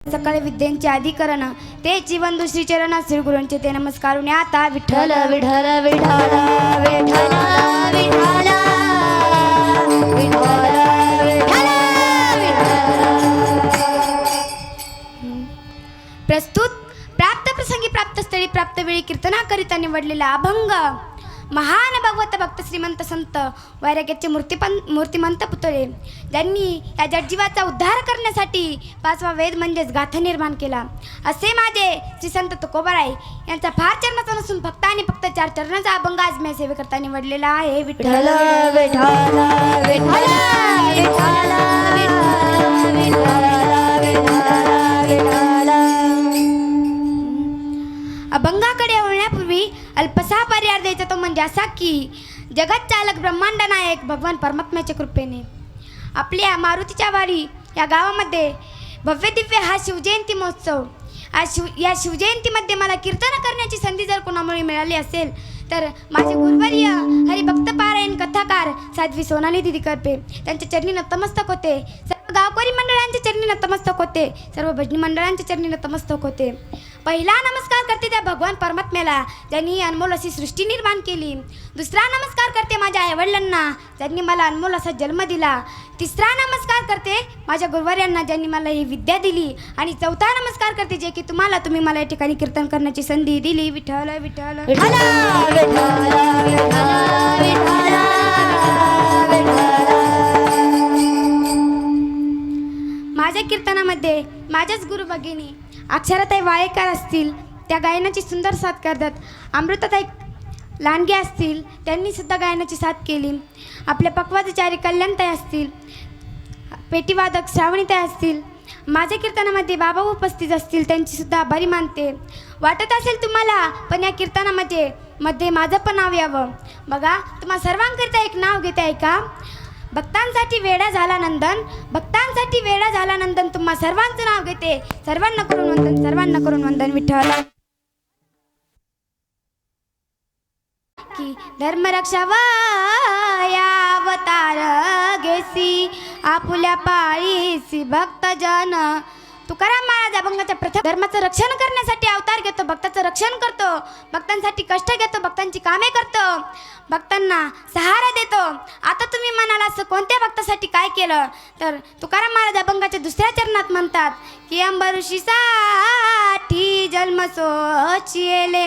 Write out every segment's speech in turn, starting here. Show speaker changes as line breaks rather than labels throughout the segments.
सकळ विद्यांचे अधिकरण ते जीवन श्री चरण श्री गुरूंचे ते नमस्कारून आता विठ्ठल
विठ्ठल विठ्ठल विठ्ठल विठ्ठल विठ्ठल
प्रस्तुत प्राप्त प्रसंगी प्राप्त स्थळी प्राप्त वेळी कीर्तना करिता निवडलेला अभंग महान भगवत भक्त श्रीमंत संत वैराग्याचे मूर्तिमंत पुतळे ज्यांनी या जगजीवाचा उद्धार करण्यासाठी पाचवा वेद म्हणजेच गाथा निर्माण केला असे माझे श्री संत तुकोबाराय यांचा फार चरणाचा नसून फक्त आणि फक्त 4 चरणाचा अभंग आज मी सेवेकरता निवडलेला आहे.
विठ्ठल विठ्ठल विठ्ठल विठ्ठल
अभंगाकडे वळण्यापूर्वी अल्पसा पर्याय द्यायचा तो म्हणजे असा की जगत चालक ब्रह्मांड नायक भगवान परमात्म्याच्या कृपेने आपल्या मारुतीच्या वाडी या गावामध्ये भव्य दिव्य हा शिवजयंती महोत्सव या शिवजयंतीमध्ये मला कीर्तन करण्याची संधी जर कोणामुळे मिळाली असेल तर माझे गुरुवर्य हरिभक्त पारायण कथाकार साध्वी सोनाली दिदी करपे त्यांच्या चरणी नतमस्तक होते. सर्व गावकरी मंडळांच्या चरणी नतमस्तक होते. सर्व भजनी मंडळांच्या चरणी नतमस्तक होते. पहिला नमस्कार करते त्या भगवान परमात्म्याला ज्यांनी अनमोल अशी सृष्टी निर्माण केली. दुसरा नमस्कार करते माझ्या आईवडिलांना ज्यांनी मला अनमोल असा जन्म दिला. तिसरा नमस्कार करते माझ्या गुरुवर्यांना ज्यांनी मला ही विद्या दिली. आणि चौथा नमस्कार करते जे की तुम्ही मला या ठिकाणी कीर्तन करण्याची संधी दिली. विठ्ठल विठ्ठल माझ्या कीर्तनामध्ये माझ्याच गुरु भगिनी अक्षराताई वाळेकर असतील त्या गायनाची सुंदर साथ करतात. अमृताताई लांडगे असतील त्यांनी सुद्धा गायनाची साथ केली. आपल्या पक्वाचारी कल्याणताई असतील, पेटीवादक श्रावणीताई असतील. माझ्या कीर्तनामध्ये बाबा उपस्थित असतील त्यांची सुद्धा आभारी मानते. वाटत असेल तुम्हाला पण या कीर्तनामध्ये माझं पण नाव यावं. बघा तुम्हाला सर्वांकरिता एक नाव घेते ऐका. भक्तांसाठी वेडा झाला नंदन, भक्तांसाठी वेडा झाला नंदन तुम्हा सर्वांचं नाव घेते. सर्वांना करून वंदन, सर्वांना करून वंदन. विठ्ठल की धर्मरक्षावया अवतार घेसी आपुल्या पाळीसी भक्तजन. तुकाराम महाराज अभंगाच्या प्रथम धर्माचं रक्षण करण्यासाठी अवतार घेतो, भक्ताचं रक्षण करतो, भक्तांसाठी कष्ट घेतो, भक्तांची कामे करतो, भक्तांना सहारा देतो. आता तुम्ही म्हणाल असं कोणत्या भक्तासाठी काय केलं तर तुकाराम महाराज अभंगाच्या 2ऱ्या चरणात म्हणतात की अंबऋषीसाठी जन्म सोचिले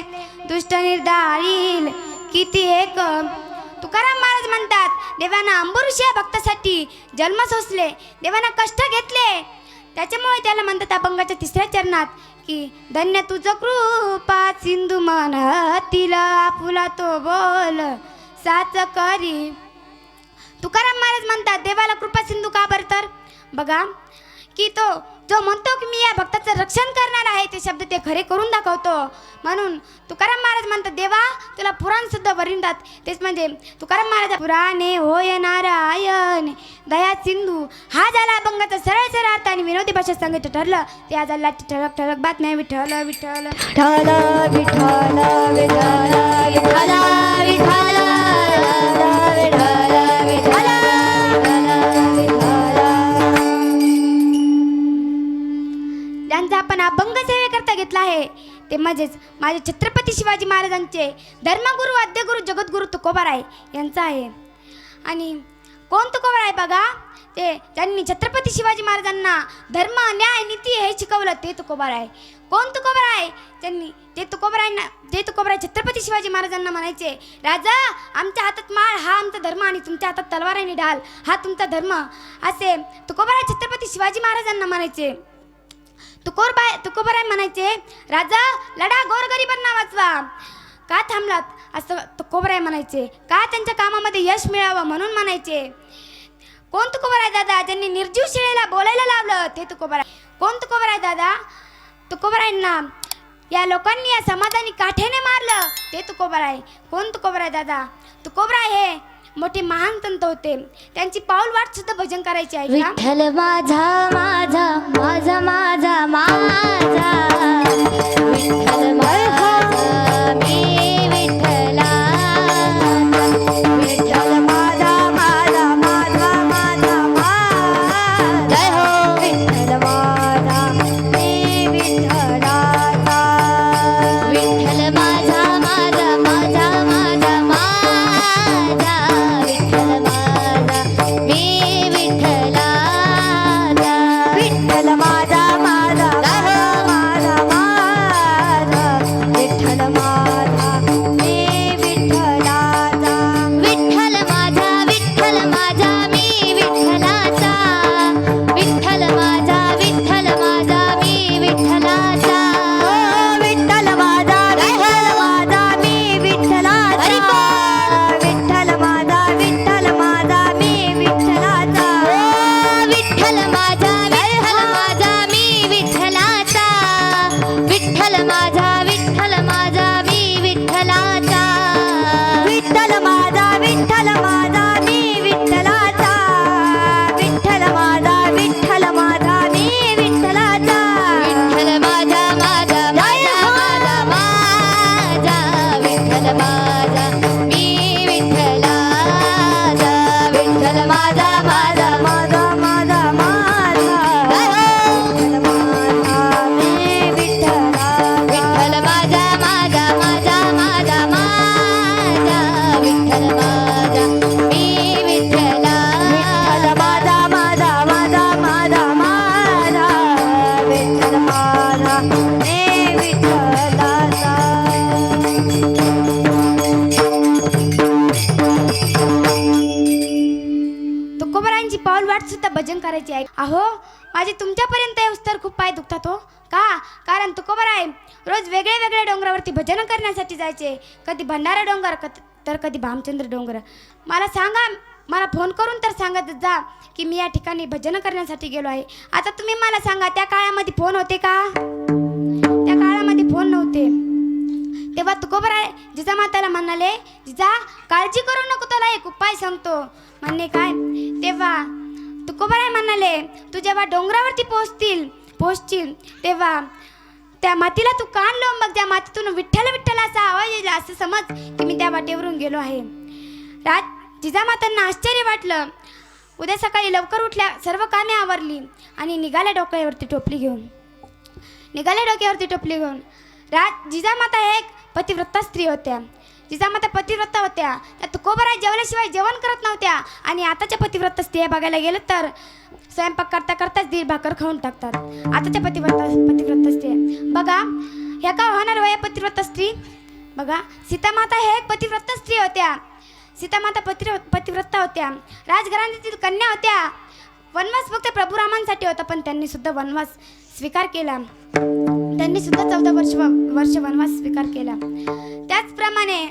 दुष्ट निर्धारील किती एक. तुकाराम महाराज म्हणतात देवानं अंबऋषी या भक्तासाठी जन्म सोसले, देवानं कष्ट घेतले. त्याच्यामुळे त्याला म्हणतात अभंगाच्या 3ऱ्या चरणात की धन्य तुझं कृपा सिंधू म्हणतील आपुला तो बोल साच करी. तुकाराम महाराज म्हणतात देवाला कृपा सिंधू का बरं तर बघा की तो जो म्हणतो की मी या भक्ताचं रक्षण करणार आहे ते शब्द ते खरे करून दाखवतो. म्हणून तुकाराम महाराज म्हणतात देवा तुला पुराण सुद्धा वरिंदात. तेच म्हणजे तुकाराम महाराज पुराणे होय नारायण दया सिंधू हा झाला अभंगाचा सरळ सरळ अर्थ आणि विनोदी भाषेत सांगायचं ठरलं ते आज झाला ठळक ठळक बातम्या. विठ्ठल विठ्ठल
विठ्ठल विठ्ठल विठ्ठल विठ्ठल विठ्ठल विठ्ठल
ज्यांचा आपण अभंग सेवेकरता घेतला आहे ते म्हणजेच माझे छत्रपती शिवाजी महाराजांचे धर्मगुरू आद्यगुरू जगद्गुरू तुकोबाराय यांचा आहे. आणि कोण तुकोबाराय बघा ते ज्यांनी छत्रपती शिवाजी महाराजांना धर्म न्याय नीती हे शिकवलं ते तुकोबाराय. कोण तुकोबाराय त्यांनी जे तुकोबाराय छत्रपती शिवाजी महाराजांना म्हणायचे राजा आमच्या हातात माळ हा आमचा धर्म आणि तुमच्या हातात तलवार आणि ढाल हा तुमचा धर्म असे तुकोबाराय छत्रपती शिवाजी महाराजांना म्हणायचे. तुकोबाराय म्हणायचे राजा लढा गोरगरिबांना वाचवा. का थांबलात असं तुकोबाराय म्हणायचे. का त्यांच्या कामामध्ये यश मिळावं म्हणून म्हणायचे. कोण तुकोबाराय दादा ज्यांनी निर्जीव शिळेला बोलायला लावलं ते तुकोबाराय. कोण तुकोबाराय दादा तुकोबारायांना या लोकांनी या समाजाने काठ्याने मारलं ते तुकोबाराय. कोण तुकोबाराय दादा तुकोबाराय हे मोठे महान संत होते. त्यांची पाऊल वाट सुद्धा भजन करायचे आहे.
विठ्ठल माझा माझा माझा माझा माझा विठ्ठल माझा मी विठ्ठला विठ्ठल माझा माझा माझा माझा जय हो विठ्ठल माझा मी
करायची आहे. अहो माझे तुमच्यापर्यंत येऊस तर खूप पाय दुखतात हो. का? कारण तुकोबाराय रोज वेगळे वेगळे डोंगरावरती भजन करण्यासाठी जायचे. कधी भंडारा डोंगर तर कधी भामचंद्र डोंगर. मला सांगा, मला फोन करून तर सांगत जा की मी या ठिकाणी भजन करण्यासाठी गेलो आहे. आता तुम्ही मला सांगा, त्या काळामध्ये फोन होते का? त्या काळामध्ये फोन नव्हते. तेव्हा तुकोबाराय जिजामाताला म्हणाले, जिजा काळजी करू नको, तुला एक उपाय सांगतो. म्हणणे काय? तेव्हा तुकोबाराय म्हणाले, तू जेव्हा डोंगरावरती पोहोचशील तेव्हा त्या मातीला तू कान लावून बघ. त्या मातीतून विठ्ठल विठ्ठल असा आवाज येईल, असं समज की मी त्या वाटेवरून गेलो आहे. जिजामातांना आश्चर्य वाटलं. उद्या सकाळी लवकर उठल्या, सर्व कामे आवरली आणि निघाल्या डोक्यावरती टोपली घेऊन. जिजामाता एक पतिव्रता स्त्री होत्या. जिजामाता पतिव्रता होत्या. त्या तुकोबाराय जेवल्याशिवाय जेवण करत नव्हत्या. आणि आताच्या पतिव्रता स्त्रिया बघायला गेलं तर स्वयंपाक करता करताच दीड भाकर खाऊन टाकतात. आताच्या पतिव्रता स्त्रिया बघा, ह्या का होणार वया पतिव्रता स्त्री? बघा, सीतामाता हे एक पतिव्रता स्त्री होत्या. सीतामाता पतिव्रता होत्या. राजघराण्यातील कन्या होत्या. वनवास फक्त प्रभुरामांसाठी होता, पण त्यांनी सुद्धा वनवास स्वीकार केला. त्यांनी सुद्धा 14 वर्ष वनवास स्वीकार केला. त्याचप्रमाणे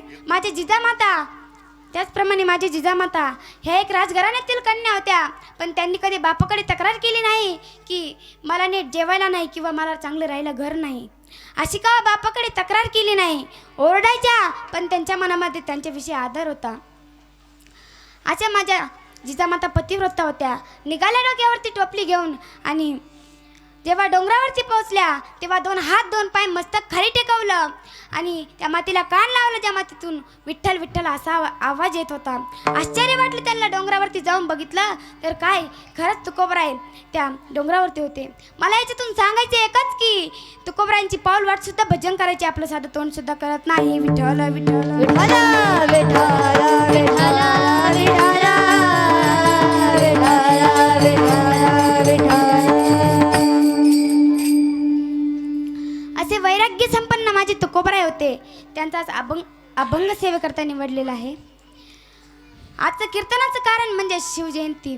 माझे जिजामाता ह्या एक राजघराण्यातील कन्या होत्या. पण त्यांनी कधी बापाकडे तक्रार केली नाही की मला नीट जेवायला नाही किंवा मला चांगलं राहायला घर नाही. अशी का बापाकडे तक्रार केली नाही. ओरडायच्या, पण त्यांच्या मनामध्ये त्यांच्याविषयी आदर होता. अशा माझ्या जिजामाता पतिव्रता होत्या. निघाल्या डोक्यावरती टोपली घेऊन आणि जेव्हा डोंगरावरती पोहोचल्या तेव्हा 2 हात 2 पाय मस्तक खाली टेकवलं आणि त्या मातीला कान लावलं. त्या मातीतून विठ्ठल विठ्ठल असा आवाज येत होता. आश्चर्य वाटलं त्यांना. डोंगरावरती जाऊन बघितलं तर काय, खरंच तुकोबाराय त्या डोंगरावरती होते. मला याच्यातून सांगायचे एकच की तुकोबारायांची पाऊल वाट सुद्धा भजन करायचे, आपलं साधं तोंड सुद्धा करत नाही. विठ्ठल विठ्ठल
विठ्ठल विठ्ठल विठ्ठल
असे वैराग्य संपन्न माझे तुकोबाराय होते. त्यांचाच अभंग सेवेकरता निवडलेला आहे. आजचं कीर्तनाचं कारण म्हणजे शिवजयंती.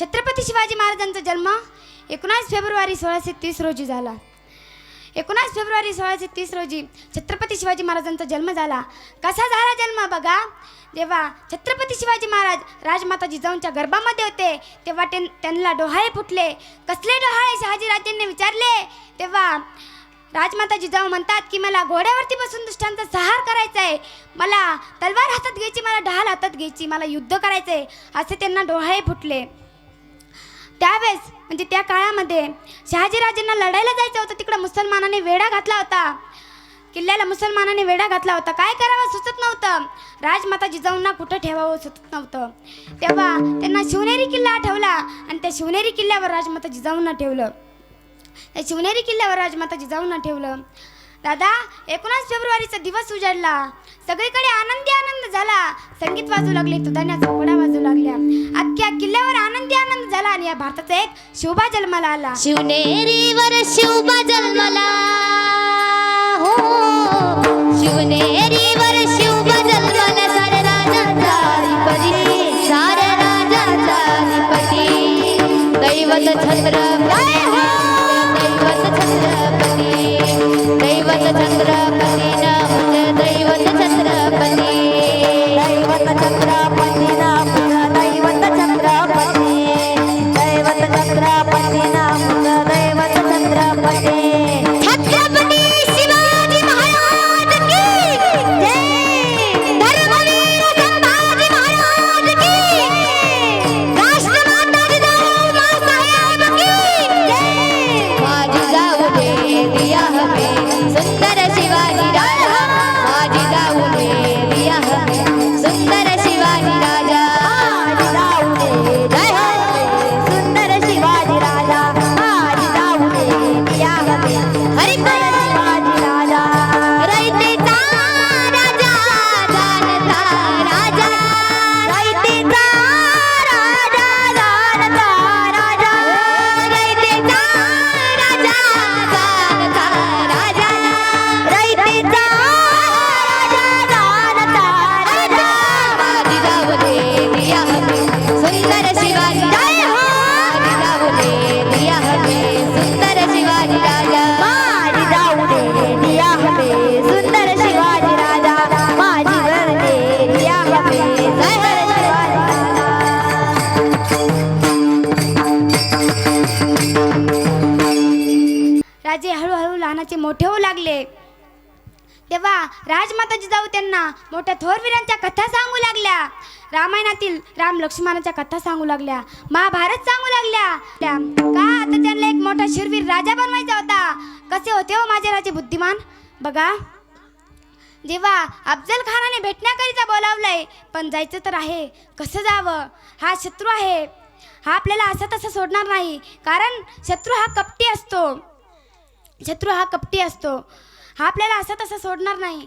छत्रपती शिवाजी महाराजांचा जन्म 19 फेब्रुवारी 1630 रोजी झाला. 19 फेब्रुवारी 1630 रोजी छत्रपती शिवाजी महाराजांचा जन्म झाला. कसा झाला जन्म बघा. जेव्हा छत्रपती शिवाजी महाराज राजमाता जिजाऊंच्या गर्भामध्ये होते तेव्हा त्यांना डोहाळे फुटले. कसले डोहाळे शहाजीराजांनी विचारले तेव्हा राजमाता जिजाऊ म्हणतात की मला घोड्यावरती बसून दुष्टांचा संहार करायचा आहे, मला तलवार हातात घ्यायची, मला ढाल हातात घ्यायची, मला युद्ध करायचं आहे, असे त्यांना डोहाळे फुटले. त्यावेळेस म्हणजे त्या काळामध्ये शहाजीराजांना लढायला जायचं होतं. तिकडं मुसलमानाने वेढा घातला होता. किल्ल्याला मुसलमानाने वेढा घातला होता. काय करावं सुचत नव्हतं. राजमाता जिजाऊंना कुठं ठेवावं सुचत नव्हतं. तेव्हा त्यांना शिवनेरी किल्ला आठवला आणि त्या शिवनेरी किल्ल्यावर राजमाता जिजाऊंना ठेवलं. दादा 19 फेब्रुवारीचा दिवस उजाडला. सगळीकडे आनंदी आनंद झाला. संगीत वाजू लागले, तुदाण्याचा घोडा वाजू लागल्या. अख्ख्या किल्ल्यावर आनंदी आनंद झाला आणि या भारताचा एक शिवबा जन्माला आला.
शिवनेरीवर शिवबा जन्मला हो, शिवनेरीवर शिवबा जन्मला. सारे राजांचा अधिपती, सारे राजांचा अधिपती, दैवत छत्रपती, दैवत छत्रपती, दैवत छत्रपती नाम, दैवत छत्रपती, दैवत छत्रपती नाम, दैवत छत्रपती, दैवत छत्रपती नाम, दैवत छत्रपती. छत्रपती शिवाजी महाराज की जय. धर्मवीर संभाजी महाराज की, राष्ट्रमाता जिजाऊ माँसाहेब की जय.
हळूहळू लहानाचे मोठे होऊ लागले तेव्हा राजमाता जिजाऊ त्यांना मोठ्या थोरवीरांच्या कथा सांगू लागल्या. रामायणातील राम लक्ष्मणाच्या कथा सांगू लागल्या, महाभारत सांगू लागल्या. का आता त्यांना एक मोठा शूरवीर राजा बनवायचा होता. कसे होते हो माझे राजे बुद्धिमान. बघा, जेव्हा अफजल खानाने भेटण्याकरिता बोलावलंय, पण जायचं तर आहे, कसं जावं. हा शत्रू आहे, हा आपल्याला असं तसं सोडणार नाही, कारण शत्रू हा कपटी असतो. हा आपल्याला असं तसं सोडणार नाही.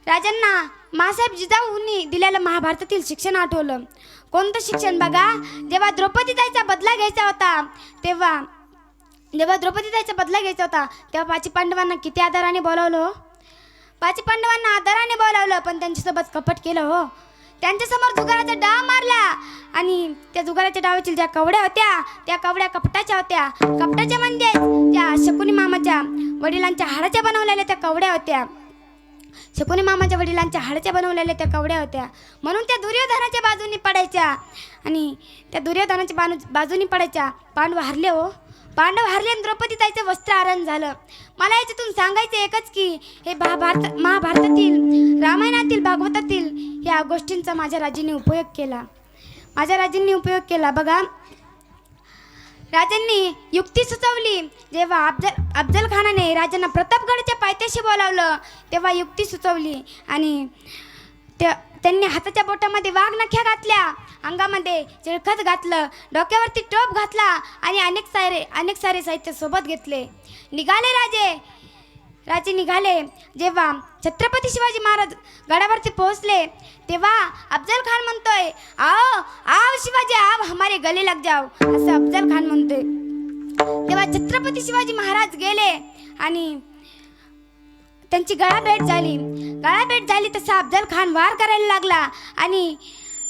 राजांना मासाहेब जिजाऊंनी दिलेलं महाभारतातील शिक्षण आठवलं. कोणतं शिक्षण. बघा, जेव्हा द्रौपदी ताईचा बदला घ्यायचा होता तेव्हा पाची पांडवांना किती आदराने बोलावलं. पाची पांडवांना आदराने बोलावलं, पण त्यांच्यासोबत कपट केलं हो. त्यांच्यासमोर जुगाराचा डाव मारला आणि त्या जुगाराच्या डावातील ज्या कवड्या होत्या त्या कवड्या कपटाच्या होत्या. कपटाच्या म्हणजे त्या शकुनी मामाच्या वडिलांच्या हाडाच्या बनवलेल्या त्या कवड्या होत्या. म्हणून त्या दुर्योधनाच्या बाजूनी पडायच्या आणि त्या दुर्योधनाच्या बाजूनी पडायच्या. पांडव हरले आणि द्रौपदी ताईचं वस्त्र आरण झालं. मला याच्यातून सांगायचं एकच की हे महाभारतातील, रामायणातील, भागवतातील या गोष्टींचा माझ्या राजांनी उपयोग केला. बघा, राजांनी युक्ती सुचवली. जेव्हा अफजल खानाने राजांना प्रतापगडच्या पायथ्याशी बोलावलं तेव्हा युक्ती सुचवली आणि त्यांनी हाताच्या बोटामध्ये वाघनख्या घातल्या, अंगामध्ये चिळखत घातलं, डोक्यावरती टोप घातला आणि अनेक सारे साहित्य सोबत घेतले. राजे निघाले. जेव्हा छत्रपती शिवाजी महाराज गडावरती पोहोचले तेव्हा अफजल खान म्हणतोय, आओ शिवाजी, आओ हमारे गले लग जाओ, असं अफजल खान म्हणतोय. तेव्हा छत्रपती शिवाजी महाराज गेले आणि त्यांची गळाभेट झाली. तसा अफजल खान वार करायला लागला आणि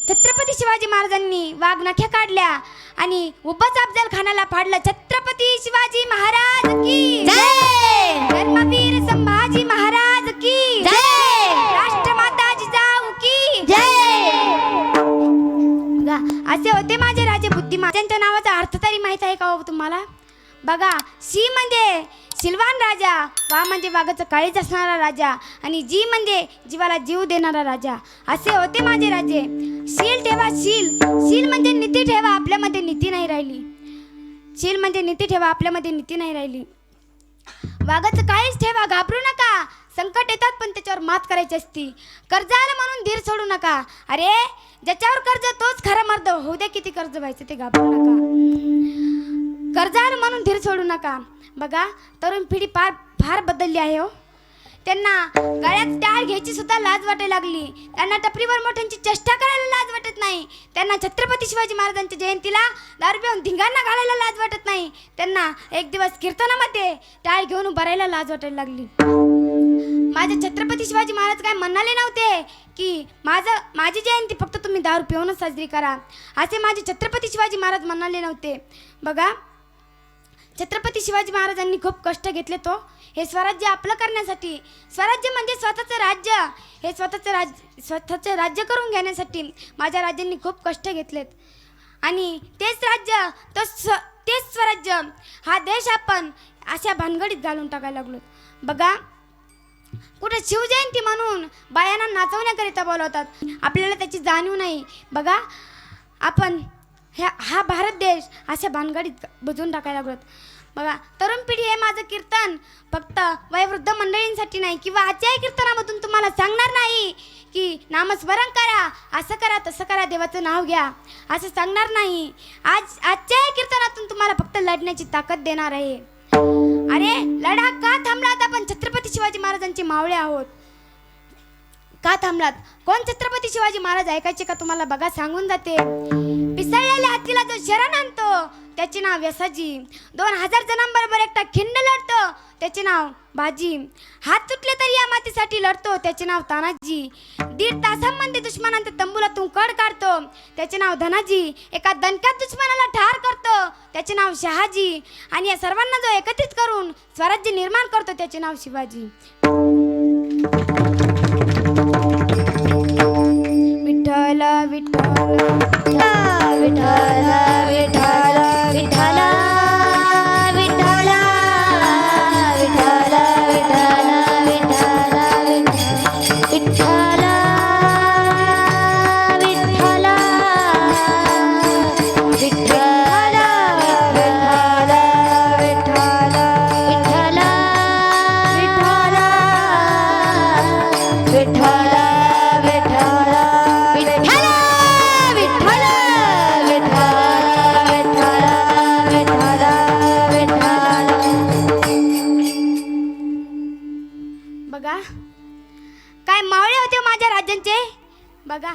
छत्रपती शिवाजी महाराजांनी वाघनख्या काढल्या आणि उभंच अफजल खानाला फाडलं. छत्रपती शिवाजी महाराज की जय, धर्मवीर संभाजी महाराज की जय, राष्ट्रमाता जिजाऊ की जय. असे होते माझे राजे बुद्धिमान. त्यांच्या नावाचा अर्थ तरी माहित आहे का हो तुम्हाला. बघा, शी म्हणजे शिलवान राजा, वा म्हणजे वाघाचं काळीज असणारा राजा आणि जी म्हणजे जीवाला जीव देणारा राजा. असे होते माझे राजे. शील ठेवा, शील म्हणजे नीती ठेवा, आपल्यामध्ये नीती नाही राहिली. वाघाचं काळीज ठेवा, घाबरू नका. संकट येतात पण त्याच्यावर मात करायची असती. कर्ज आलं म्हणून धीर सोडू नका. अरे, ज्याच्यावर कर्ज तोच खरा मर्द. होऊ दे किती कर्ज व्हायचं ते घाबरू नका. कर्ज आलं म्हणून धीर सोडू नका. बघा, तरुण पिढी फार बदलली आहे हो. त्यांना गळ्यात टाळ घ्यायची सुद्धा लाज वाटायला लागली. त्यांना टपरीवर मोठ्यांची चेष्टा करायला लाज वाटत नाही. त्यांना छत्रपती शिवाजी महाराजांच्या जयंतीला दारू पिऊन धिंगाणा घालायला लाज वाटत नाही. त्यांना एक दिवस कीर्तनामध्ये टाळ घेऊन उभं राहायला लाज वाटायला लागली. माझे छत्रपती शिवाजी महाराज काय म्हणाले नव्हते की माझी जयंती फक्त तुम्ही दारू पिऊनच साजरी करा, असे माझे छत्रपती शिवाजी महाराज म्हणाले नव्हते. बघा, छत्रपती शिवाजी महाराजांनी खूप कष्ट घेतले तो हे स्वराज्य आपलं करण्यासाठी. स्वराज्य म्हणजे स्वतःचं राज्य. हे स्वतःचं राज्य करून घेण्यासाठी माझ्या राजांनी खूप कष्ट घेतलेत आणि तेच राज्य, तेच स्वराज्य, हा देश आपण अशा भानगडीत घालून टाकायला लागलो. बघा, कुठे शिवजयंती म्हणून बायांना नाचवण्याकरिता बोलवतात, आपल्याला त्याची जाणीव नाही. बघा, आपण हा भारत देश अशा भानगडीत बुजवून टाकायला लागलो. बघा, तरुण पिढी, हे माझं कीर्तन फक्त वयोवृद्ध मंडळींसाठी नाही किंवा आजच्याही कीर्तनामधून तुम्हाला सांगणार नाही की नामस्मरण करा, असं करा, तसं करा, देवाचं नाव घ्या, असं सांगणार नाही. आजच्याही कीर्तनातून तुम्हाला फक्त लढण्याची ताकद देणार आहे. अरे, लढा का थांबलात? आपण छत्रपती शिवाजी महाराजांचे मावळे आहोत. का थांबलात? कोण छत्रपती शिवाजी महाराज ऐकायचे का तुम्हाला? बघा, सांगून जाते. पिसळलेल्या हातीला जो शरण आणतो त्याचे नाव यसाजी. 2000 जणांबरोबर एकटा खिंड लढतो त्याचे नाव बाजी. हात तुटले तरी या मातीसाठी लढतो त्याचे नाव तानाजी. 1.5 तासांमध्ये दुश्मनांच्या तंबूलातून कड काढतो त्याचे नाव धनाजी. एका दणक्यात दुश्मनाला ठार करतो त्याचे नाव शहाजी. आणि या सर्वांना जो एकत्रित करून स्वराज्य निर्माण करतो त्याचे नाव शिवाजी. विठ्ठल विठ्ठल विठ्ठल विठ्ठल विठ्ठल विठ्ठल विठ्ठल बघा काय मावळे होते माझ्या राजांचे. बघा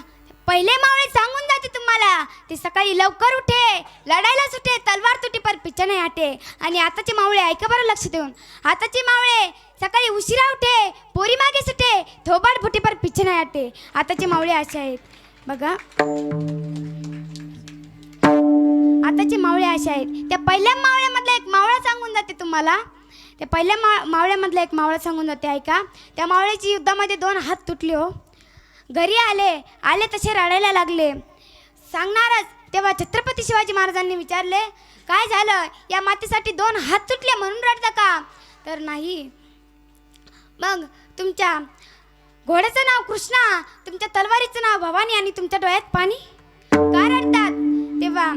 पहिले मावळे सांगून जाते तुम्हाला, ते सकाळी लवकर उठे, लढायला सुटे, तलवार तुटी पर पिच्छा नाही हटे. आणि आताचे मावळे ऐका बरं लक्ष देऊन, आताचे मावळे सकाळी उशिरा उठे, पोरी मागे सुटे, थोबाड फुटी पर पिच्छा नाही हटे. आताचे मावळे असे आहेत. बघा आताचे मावळे असे आहेत. त्या पहिल्या मावळ्यामधला एक मावळा सांगून जाते तुम्हाला, त्या पहिल्या मावळ्यामधला एक मावळा सांगून जाते ऐका. त्या मावळ्याची युद्धामध्ये 2 हात तुटले हो. घरी आले तसे रडायला लागले. सांगणारच तेव्हा छत्रपती शिवाजी महाराजांनी विचारले, काय झालं, या मातेसाठी 2 हात तुटले म्हणून रडता का? तर नाही, मग तुमच्या घोड्याचं नाव कृष्णा, तुमच्या तलवारीचं नाव भवानी आणि तुमच्या डोळ्यात पाणी का रडतात? तेव्हा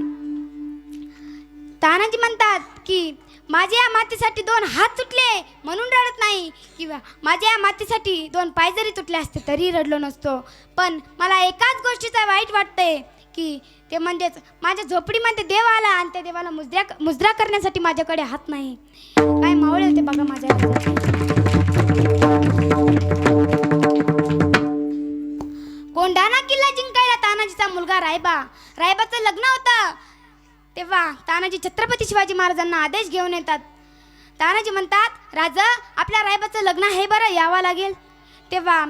तानाजी म्हणतात की माझ्या या मातेसाठी 2 हात तुटले म्हणून रडत नाही, किंवा माझ्या या मातेसाठी 2 पाय जरी तुटले असते तरी रडलो नसतो. पण मला एकाच गोष्टीचा वाईट वाटतंय की ते म्हणजेच माझ्या झोपडीमध्ये देव आला आणि त्या देवाला मुजरा करण्यासाठी माझ्याकडे हात नाही. काय मावळे होते बघा माझ्या राजाचे. कोंढाणा किल्ला जिंकायला तानाजीचा मुलगा रायबाचं लग्न होतं. तेव्हा तानाजी छत्रपती शिवाजी महाराजांना आदेश घेऊन येतात. तानाजी म्हणतात, राजा आपल्या रायबाचं लग्न आहे बरं, यावं लागेल. तेव्हा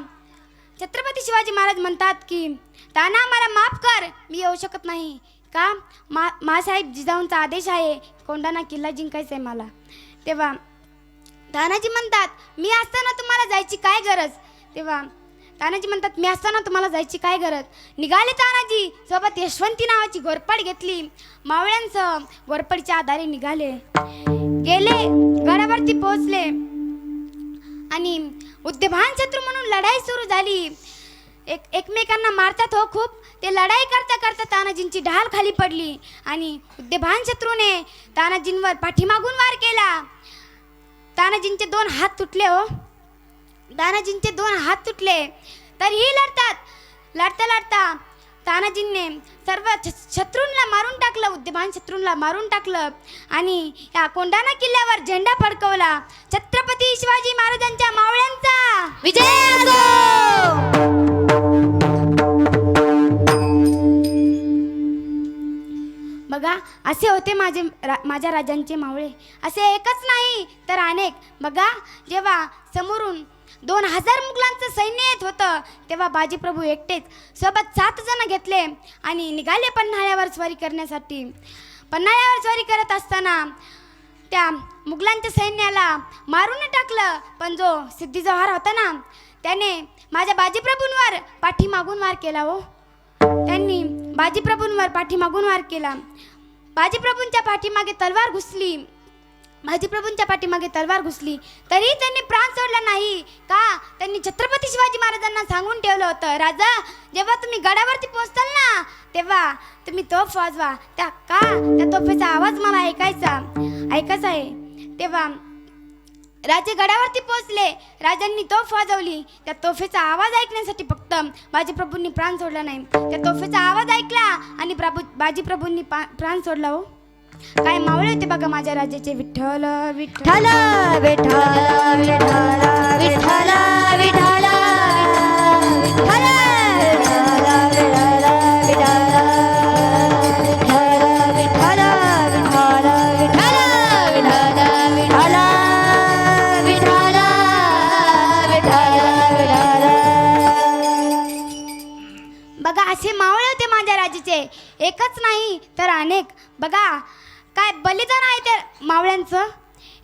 छत्रपती शिवाजी महाराज म्हणतात की ताना मला माफ कर, मी येऊ शकत नाही. का? मासाहेब जिजाऊंचा आदेश आहे, कोंढाणा किल्ला जिंकायचा आहे मला. तेव्हा तानाजी म्हणतात, मी असताना तुम्हाला जायची काय गरज? तेव्हा तानाजी म्हणतात, मी असताना तुम्हाला जायची काय गरज? निघाले तानाजी, सोबत यशवंती नावाची घोरपड घेतली, मावळ्यांसह घोरपडीच्या आधारे निघाले. गेले, गडावरती पोहोचले आणि उद्यमान शत्रू म्हणून लढाई सुरू झाली. एकमेकांना मारतात हो खूप. ते लढाई करता करता तानाजींची ढाल खाली पडली आणि उद्यमान शत्रूने तानाजींवर पाठीमागून वार केला. तानाजींचे 2 हात तुटले हो. तानाजींचे 2 हात तुटले तरीही लढता तानाजींनी सर्व शत्रूंना मारून टाकलं, उद्यमान शत्रूंना मारून टाकलं आणि या कोंढाणा किल्ल्यावर झेंडा फडकवला. छत्रपती शिवाजी महाराजांच्या मावळ्यांचा
विजय असो.
बघा असे होते माझ्या राजांचे मावळे. असे एकच नाही तर अनेक. बघा जेव्हा समोरून 2000 मुघलांचं सैन्य येत होतं तेव्हा बाजीप्रभू एकटेच सोबत 7 जण घेतले आणि निघाले पन्हाळ्यावर स्वारी करण्यासाठी. पन्हाळ्यावर स्वारी करत असताना त्या मुघलांच्या सैन्याला मारून टाकलं. पण जो सिद्धी जव्हार होता ना, त्याने माझ्या बाजीप्रभूंवर पाठीमागून वार केला हो. त्यांनी बाजीप्रभूंवर पाठीमागून वार केला. बाजीप्रभूंच्या पाठीमागे तलवार घुसली. बाजीप्रभूंच्या पाठीमागे तलवार घुसली तरी त्यांनी प्राण सोडला नाही. का? त्यांनी छत्रपती शिवाजी महाराजांना सांगून ठेवलं होतं, राजा जेव्हा तुम्ही गडावरती पोहोचताल ना तेव्हा तुम्ही तोफ वाजवा. त्या तोफेचा आवाज मला ऐकायचा आहे. तेव्हा राजे गडावरती पोहोचले. राजांनी तोफ वाजवली. त्या तोफेचा आवाज ऐकण्यासाठी फक्त बाजीप्रभूंनी प्राण सोडला नाही. त्या तोफेचा आवाज ऐकला आणि बाजीप्रभूंनी प्राण सोडला हो. काय मावळे होते बघा माझ्या राजाचे. विठ्ठल विठ्ठल
विठ्ठल विठ्ठल विठ्ठल विठ्ठल
बघा असे मावळे होते माझ्या राजाचे. एकच नाही तर अनेक. बघा काय बलिदान आहे त्या मावळ्यांचं.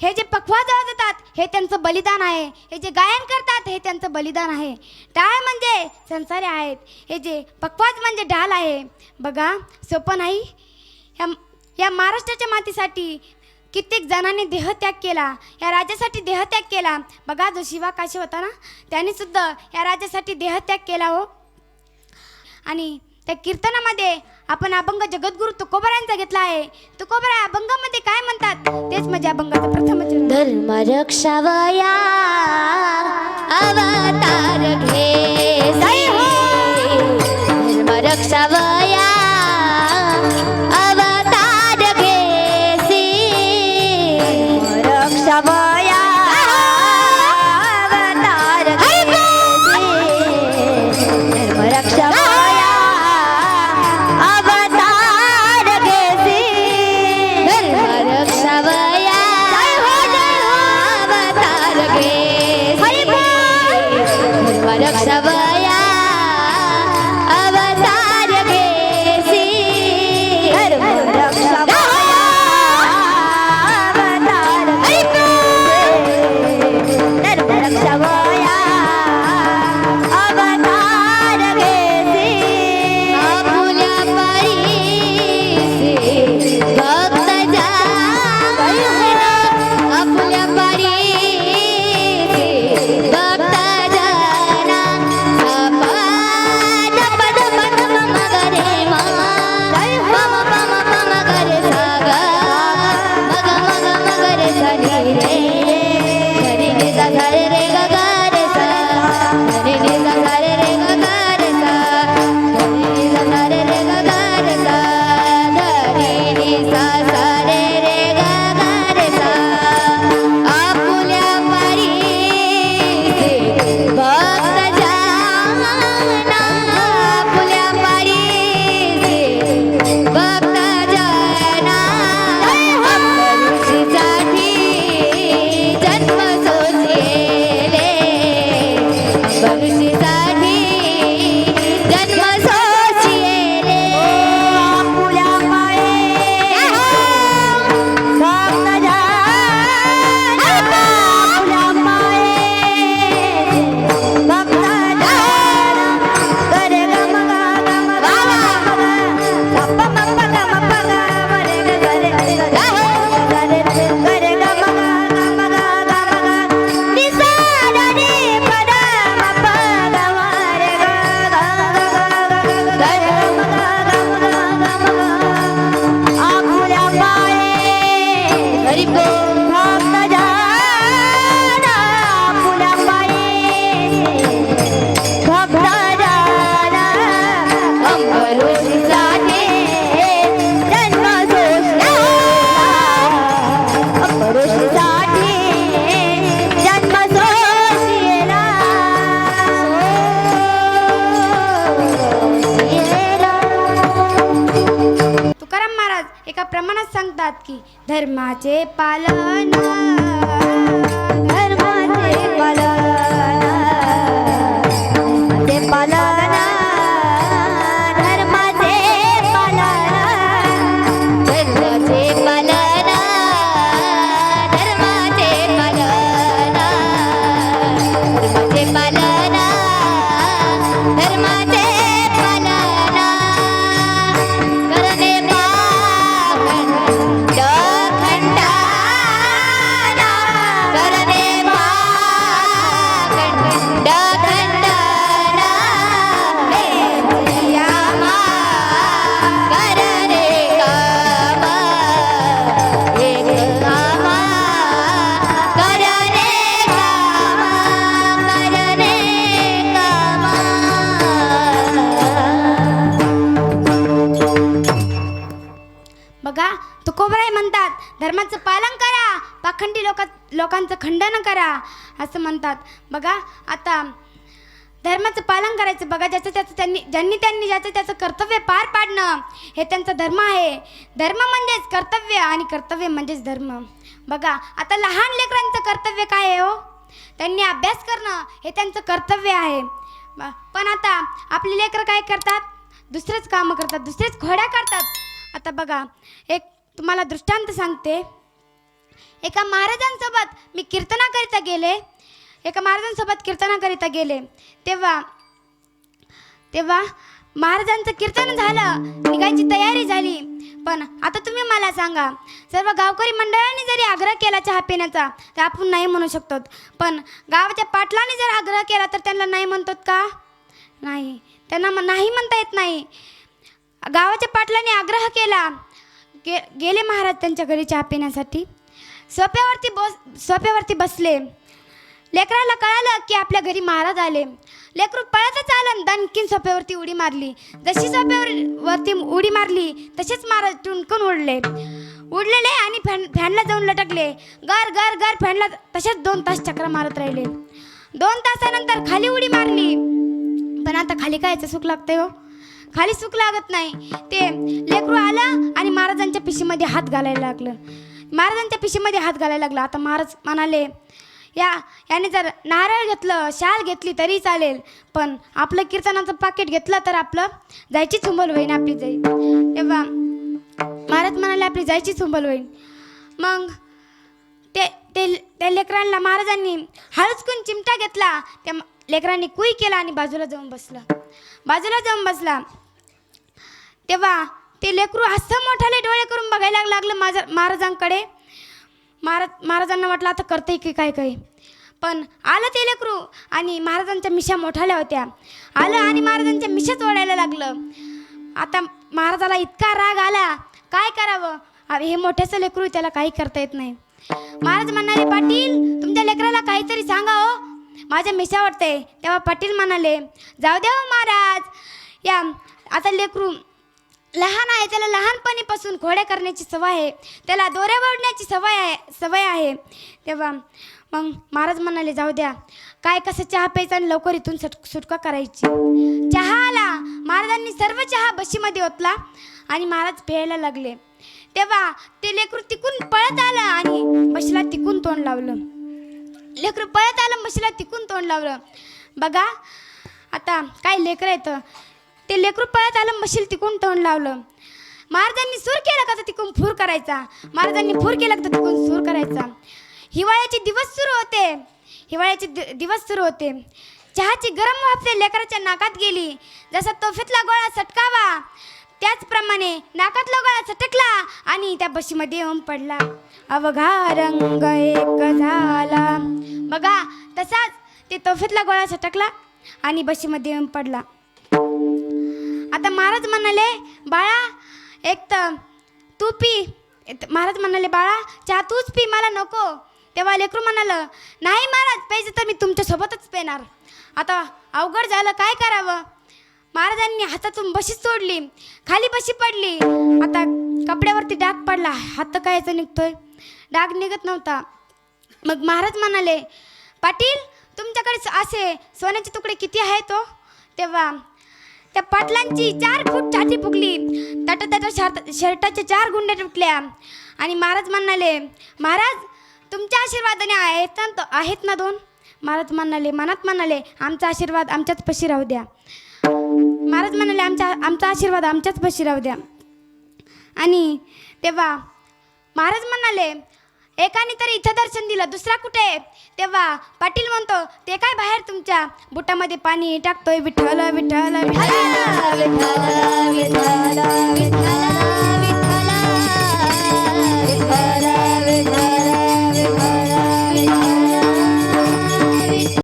हे जे पखवाज वाजवतात हे त्यांचं बलिदान आहे. हे जे गायन करतात हे त्यांचं बलिदान आहे. टाळ म्हणजे संसारे आहेत. हे जे पखवाज म्हणजे ढाल आहे. बघा सोपं नाही. या महाराष्ट्राच्या मातीसाठी कित्येक जणांनी देहत्याग केला. या राजासाठी देहत्याग केला. बघा जो शिवा काशी होता ना, त्याने सुद्धा या राजासाठी देहत्याग केला हो. आणि त्या कीर्तनामध्ये आपण अभंग जगद्गुरु तुकोबरायांचा घेतला आहे. तुकोबरा अभंगामध्ये काय म्हणतात तेच म्हणजे अभंगाचं प्रथम चरण.
धर्म रक्षावया अवतार घे धर्म रक्षावया अवतार घेसी रक्षावया अवतार रक्षावया अवतार घेसी रक्षावया अवतार रक्षावया अवतार घेसी आपुल्या पारीसी भक्त जाना आपुल्या पारीसी भक्त जाना सपद पद पद मम गरे मा पम पम पम गरे सा ग मग मग मगरे सा रे रे रे सा ग रे ग ग रे सा रे सा ग रे ग ग रे सा रे सा ग रे ग ग रे सा रे सा सा रे ग ग रे सा आपुल्या पारीसी भक्त जाना आपुल्या पारीसी भक्त जाना अंबरुषीसाठी जन्म सोसिले अंबरुषीसाठी जन्म सोसिले आपुल्या पाये भक्त जाना आपुल्या पाये भक्त जाना गरे ग म ग ग म ग ग म प ग म प ग रे ग गरे गरे गरे गरे ग म ग ग म ग ग म ग नि सा द नि प द म प ग म रे ग ग ग गरे ग म ग ग म ग ग म ग आपुल्या पाये हरि बोल भक्त जाना आपुल्या पाये भक्त जाना अंबरुषीसाठी जन्म सोसला अंबरुषीसाठी जन्म सोसिला
तुकाराम महाराज एका प्रमाणात सांगतात की धर्माचे पालन
धर्माचे पालन धर्माचे पालन धर्माचे पालन धर्माचे पालन धर्माचे पालन धर्माचे पालन धर्माचे पालन करणे पाखंड खंडाना करणे पाखंड खंडाना यामा करणे काम एक कामा करणे काम करणे कामा
बघा तुकोबराय म्हणतात धर्माचं पालन करा, पाखंडी लोकांचं खंडन करा असं म्हणतात. बघा आता धर्माचं पालन करायचं. बघा ज्याचं त्याचं ज्यांनी ज्याचं त्याचं कर्तव्य पार पाडणं हे त्यांचा धर्म आहे. धर्म म्हणजेच कर्तव्य आणि कर्तव्य म्हणजेच धर्म. बघा आता लहान लेकरांचं कर्तव्य काय आहे हो? त्यांनी अभ्यास करणं हे त्यांचं कर्तव्य आहे. पण आता आपली लेकरं काय करतात? दुसरेच कामं करतात, दुसरेच खोड्या करतात. आता बघा एक तुम्हाला दृष्टांत सांगते. एका महाराजांसोबत मी कीर्तनाकरिता गेले. तेव्हा महाराजांचं कीर्तन झालं, निघायची तयारी झाली. पण आता तुम्ही मला सांगा, सर्व गावकरी मंडळांनी जरी आग्रह केला चहा पिण्याचा तर आपण नाही म्हणू शकतो. पण गावाच्या पाटलांनी जर आग्रह केला तर त्यांना नाही म्हणतात का? नाही, त्यांना नाही म्हणता येत नाही. गावाच्या पाटलांनी आग्रह केला, गेले महाराज त्यांच्या घरी चहा पिण्यासाठी. सोप्यावरती बसले. लेकराला कळालं की आपल्या घरी महाराज आले. लेकरू पळतच आलं, दणकीन सोप्यावरती उडी मारली. जशी सोप्यावरती उडी मारली तसेच महाराज टुणकून उडलेले आणि फॅनला जाऊन लटकले. गर गर गर फॅनला तसेच 2 तास चक्र मारत राहिले. 2 तासानंतर खाली उडी मारली. पण आता खाली कायचं सुख लागतंय हो? खाली सुख लागत नाही. ते लेकरू आलं आणि महाराजांच्या पिशीमध्ये हात घालायला लागलं. आता महाराज म्हणाले, याने जर नारळ घेतलं, शाल घेतली तरी चालेल, पण आपलं कीर्तनाचं पाकिट घेतलं तर आपलं जायची चुंबल होईन, आपली जाई. तेव्हा महाराज म्हणाले आपली जायची चुंबल होईन. मग त्या लेकरांना महाराजांनी हळूचकून चिमटा घेतला. त्या लेकरांनी कुई केला आणि बाजूला जाऊन बसला. तेव्हा ते लेकरू असं मोठाले डोळे करून बघायला लागलं महाराजांकडे. महाराजांना वाटलं आता करते की काय काही. पण आलं ते लेकरू आणि महाराजांच्या मिशा मोठाल्या होत्या. आलं आणि महाराजांच्या मिशाच ओढायला लागलं. आता महाराजाला इतका राग आला, काय करावं. हे मोठ्याचं लेकरू, त्याला काही करता येत नाही. महाराज म्हणाले, पाटील तुमच्या लेकराला काहीतरी सांगा हो, माझ्या मिशा वाटते. तेव्हा पाटील म्हणाले, जाऊ द्या हो महाराज, या आता लेकरू लहान आहे, त्याला लहानपणीपासून घोडे करण्याची सवय आहे, त्याला दोऱ्या ओढण्याची सवय आहे. तेव्हा मग महाराज म्हणाले, जाऊ द्या, काय कसं चहा प्यायचा आणि लवकर इथून सुटका करायची. चहा आला. महाराजांनी सर्व चहा बशीमध्ये ओतला आणि महाराज प्यायला लागले. तेव्हा ते लेकरू तिकून पळत आलं आणि बशीला तिकून तोंड लावलं. बघा आता काय लेकरं येतं, ते लेकरू पळत आलं, बशीला तिकून तोंड लावलं. महाराजांनी सूर केला का तर तिकून फूर करायचा, महाराजांनी फूर केला का तर तिकून सूर करायचा. हिवाळ्याचे दिवस सुरू होते. चहाची गरम वाफ त्या लेकराच्या नाकात गेली. जसा तोफेतला गोळा सटकावा त्याचप्रमाणे नाकातला गोळा सटकला आणि त्या बशीमध्ये येऊन पडला. अवघा रंग एक झाला. बघा तसाच ते तोफेतला गोळा सटकला आणि बशीमध्ये येऊन पडला. आता महाराज म्हणाले, बाळा एक तर तू पी. महाराज म्हणाले, बाळा चहा तूच पी, मला नको. तेव्हा लेकरू म्हणालं, नाही महाराज, प्यायचं तर मी तुमच्यासोबतच पेणार. आता अवघड झालं, काय करावं. महाराजांनी हातातून बशी सोडली, खाली बशी पडली. आता कपड्यावरती डाग पडला, हात कायचा निघतोय, डाग निघत नव्हता. मग महाराज म्हणाले, पाटील तुमच्याकडे असे सोन्याचे तुकडे किती आहेत हो. तेव्हा त्या पाटलांची 4 फूट छाती फुगली, त्याच्या शर्टाच्या 4 गुंड्या तुटल्या. आणि महाराज म्हणाले, महाराज तुमच्या आशीर्वादाने आहेत ना 2. महाराज म्हणाले, मनात म्हणाले, आमचा आशीर्वाद आमच्याच पशी राहू द्या. महाराज म्हणाले, आमचा आशीर्वाद आमच्याच पशी राहू द्या. आणि तेव्हा महाराज म्हणाले, एकाने तरी इथं दर्शन दिलं, दुसरा कुठे. तेव्हा पाटील म्हणतो, ते काय बाहेर तुमच्या बुटामध्ये पाणी टाकतोय, विठ्ठल विठ्ठल विठ्ठल.